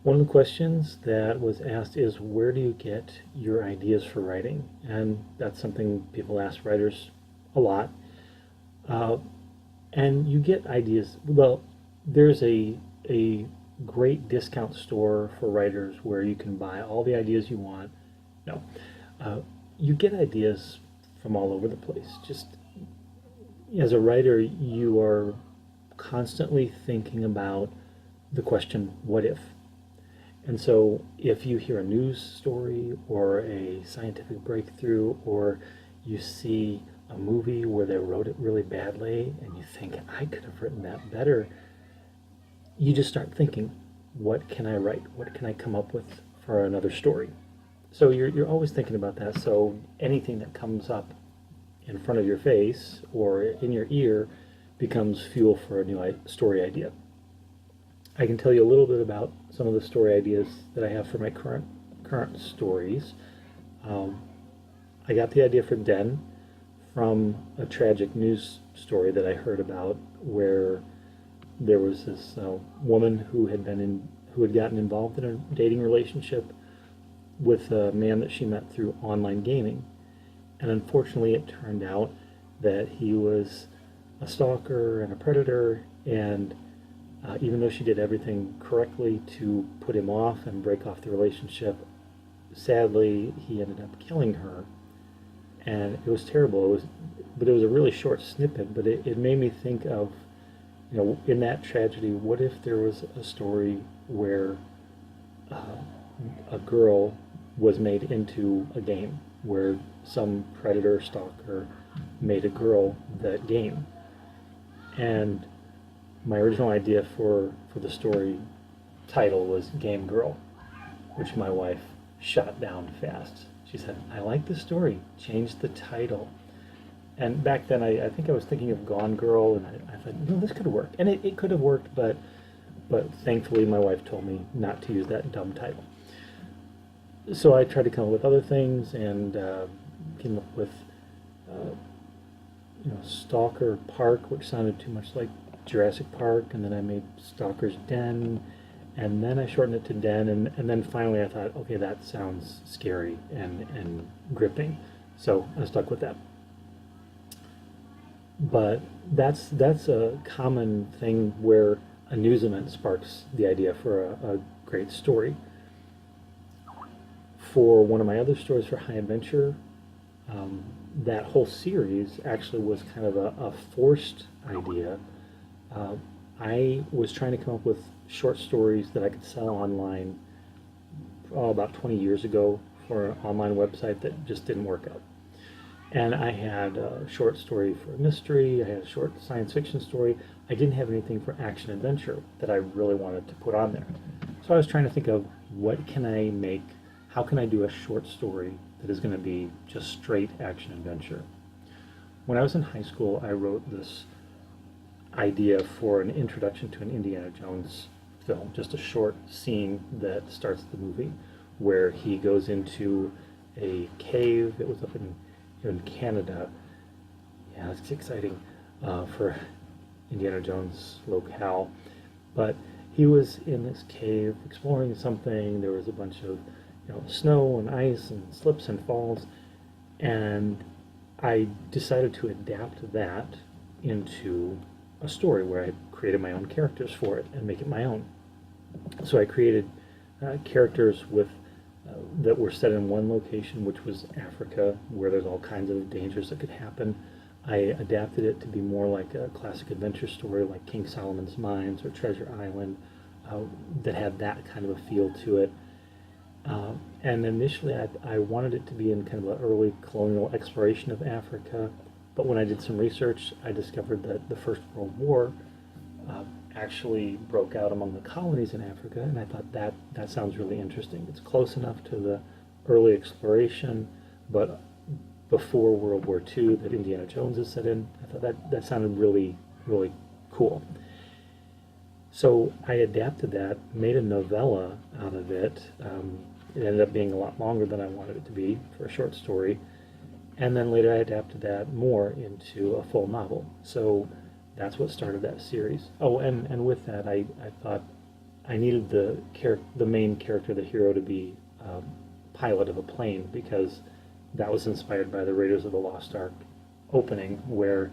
One of the questions that was asked is, where do you get your ideas for writing? And that's something people ask writers a lot. Uh, and you get ideas. Well, there's a great discount store for writers where you can buy all the ideas you want. No, uh, you get ideas from all over the place. Just as a writer, you are constantly thinking about the question, what if? And so if you hear a news story or a scientific breakthrough, or you see a movie where they wrote it really badly and you think, I could have written that better, you just start thinking, what can I write? What can I come up with for another story? So you're always thinking about that. So anything that comes up in front of your face or in your ear becomes fuel for a new story idea. I can tell you a little bit about some of the story ideas that I have for my current stories. Um, I got the idea for Den from a tragic news story that I heard about, where there was this woman who had gotten involved in a dating relationship with a man that she met through online gaming, and unfortunately, it turned out that he was a stalker and a predator, and even though she did everything correctly to put him off and break off the relationship, sadly, he ended up killing her. And it was terrible. But it was a really short snippet, but it made me think of, in that tragedy, what if there was a story where a girl was made into a game, where some predator stalker made a girl that game. And my original idea for the story title was Game Girl, which my wife shot down fast. She said, I like the story, change the title. And back then I think I was thinking of Gone Girl, and I thought, this could work. And it could have worked, but thankfully my wife told me not to use that dumb title. So I tried to come up with other things, and came up with Stalker Park, which sounded too much like Jurassic Park, and then I made Stalker's Den, and then I shortened it to Den, and then finally I thought, okay, that sounds scary and gripping, so I stuck with that. But that's a common thing where a news event sparks the idea for a great story. For one of my other stories for High Adventure, that whole series actually was kind of a forced idea. I was trying to come up with short stories that I could sell online about 20 years ago for an online website that just didn't work out. And I had a short story for a mystery, I had a short science fiction story. I didn't have anything for action adventure that I really wanted to put on there. So I was trying to think of, what can I make, how can I do a short story that is going to be just straight action adventure? When I was in high school, I wrote this idea for an introduction to an Indiana Jones film, just a short scene that starts the movie, where he goes into a cave. It was up in Canada. Yeah, it's exciting for Indiana Jones locale. But he was in this cave exploring something. There was a bunch of snow and ice and slips and falls, and I decided to adapt that into a story where I created my own characters for it and make it my own. So I created characters that were set in one location, which was Africa, where there's all kinds of dangers that could happen. I adapted it to be more like a classic adventure story, like King Solomon's Mines or Treasure Island, that had that kind of a feel to it. And initially I wanted it to be in kind of an early colonial exploration of Africa, but when I did some research, I discovered that the First World War actually broke out among the colonies in Africa, and I thought that sounds really interesting. It's close enough to the early exploration, but before World War II that Indiana Jones is set in. I thought that sounded really, really cool. So I adapted that, made a novella out of it. It ended up being a lot longer than I wanted it to be for a short story. And then later I adapted that more into a full novel. So that's what started that series. Oh, and with that, I thought I needed the main character, the hero, to be pilot of a plane because that was inspired by the Raiders of the Lost Ark opening, where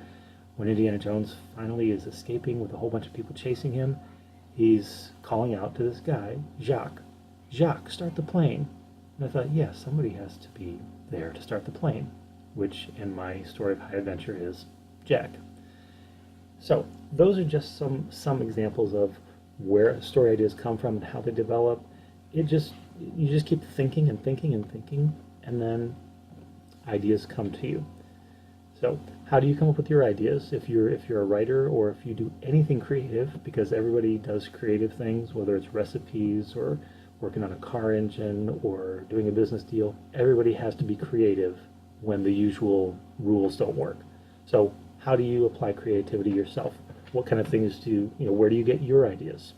when Indiana Jones finally is escaping with a whole bunch of people chasing him, he's calling out to this guy, Jacques, Jacques, start the plane. And I thought, yeah, somebody has to be there to start the plane, which in my story of high adventure is Jack. So those are just some examples of where story ideas come from and how they develop. You just keep thinking and thinking and thinking, and then ideas come to you. So how do you come up with your ideas? If you're a writer, or if you do anything creative, because everybody does creative things, whether it's recipes or working on a car engine or doing a business deal, everybody has to be creative when the usual rules don't work. So how do you apply creativity yourself? What kind of things where do you get your ideas?